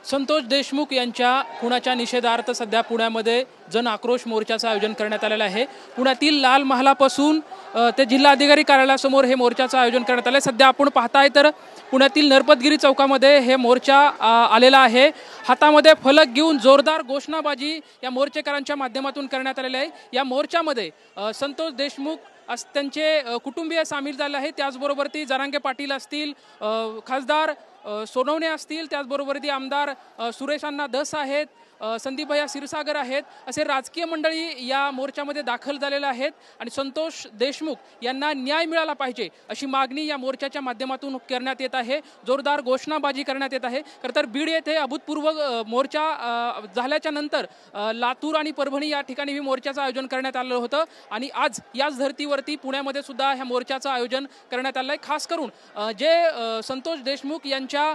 संतोष देशमुख यांच्या खुनाच्या निषेधार्थ सध्या पुण्यामध्ये जन आक्रोश मोर्चाचं आयोजन करण्यात आलेलं आहे। पुण्यातील लाल महालापासून ते जिल्हाधिकारी कार्यालयासमोर हे मोर्चाचं आयोजन करण्यात आलं आहे। सध्या आपण पाहताय तर पुण्यातील नरपतगिरी चौकामध्ये हे मोर्चा आलेला आहे। हातामध्ये फलक घेऊन जोरदार घोषणाबाजी या मोर्चेकरांच्या माध्यमातून करण्यात आलेली आहे। या मोर्चामध्ये संतोष देशमुख त्यांचे कुटुंबीय सामील झाले आहेत। त्याचबरोबर ती जरांगे पाटील असतील, खासदार सोनवणे असतील, त्याचबरोबर ती आमदार सुरेश अण्णा धस आहेत, संदीप भैया क्षीरसागर आहेत, असे राजकीय मंडळी या मोर्चामध्ये दाखल झालेले आहेत आणि संतोष देशमुख यांना न्याय मिळाला पाहिजे अशी मागणी या मोर्चाच्या माध्यमातून करण्यात येत आहे। जोरदार घोषणाबाजी करण्यात येत आहे। खरं तर बीड येथे अभूतपूर्व मोर्चा झाल्याच्या नंतर लातूर आणि परभणी या ठिकाणी मोर्चाचं आयोजन करण्यात आलं होतं आणि आज याच धर्तीवरती पुण्यामध्ये सुद्धा ह्या मोर्चाचं आयोजन करण्यात आलं आहे। खास करून जे संतोष देशमुख यांच्या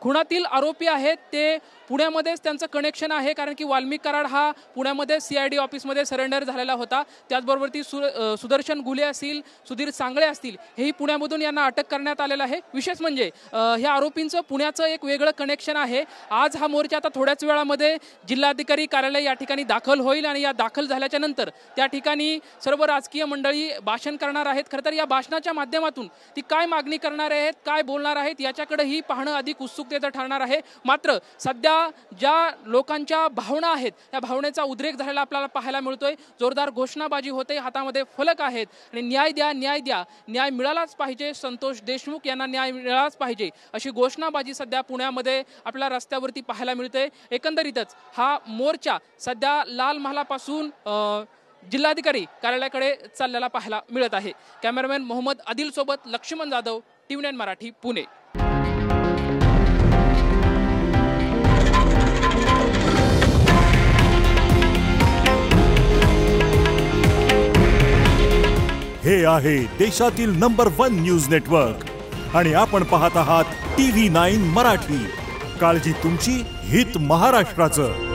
खुनातील आरोपी आहेत ते पुण्यामध्येच त्यांचं कनेक्शन आहे, कारण की वाल्मिक कराड हा पुण्यामध्ये CID ऑफिसमध्ये सरेंडर झालेला होता। त्याचबरोबर ती सुदर्शन घुले असतील, सुधीर सांगळे असतील, हेही पुण्यामधून यांना अटक करण्यात आलेलं आहे। विशेष म्हणजे ह्या आरोपींचं पुण्याचं एक वेगळं कनेक्शन आहे। आज हा मोर्चा आता थोड्याच वेळामध्ये जिल्हाधिकारी कार्यालय या ठिकाणी दाखल होईल आणि या दाखल झाल्याच्या नंतर त्या ठिकाणी सर्व राजकीय मंडळी भाषण करणार आहेत। खरं तर या भाषणाच्या माध्यमातून ती काय मागणी करणार आहेत, काय बोलणार आहेत याच्याकडेही पाहणं अधिक उत्सुकतेचं ठरणार आहे। मात्र सध्या ज्या लोकांच्या भावना आहेत त्या भावनेचा उद्रेक झालेला आपल्याला पाहायला मिळतोय। जोरदार घोषणाबाजी होते, हातामध्ये फलक आहेत आणि न्याय द्या, न्याय द्या, न्याय मिळालाच पाहिजे, संतोष देशमुख यांना न्याय मिळालाच पाहिजे अशी घोषणाबाजी सध्या पुण्यामध्ये आपल्या रस्त्यावरती पाहायला मिळते। एकंदरीतच हा मोर्चा सध्या लाल महालापासून जिल्हाधिकारी कार्यालयाकडे चाललेला पाहायला मिळत आहे। कॅमेरामॅन मोहम्मद आदिल सोबत लक्ष्मण जाधव, TV9 मराठी, पुणे। हे आहे देशातील नंबर 1 न्यूज नेटवर्क आणि आपण पाहत आहात TV9 मराठी। काळजी तुमची, हित महाराष्ट्राचं।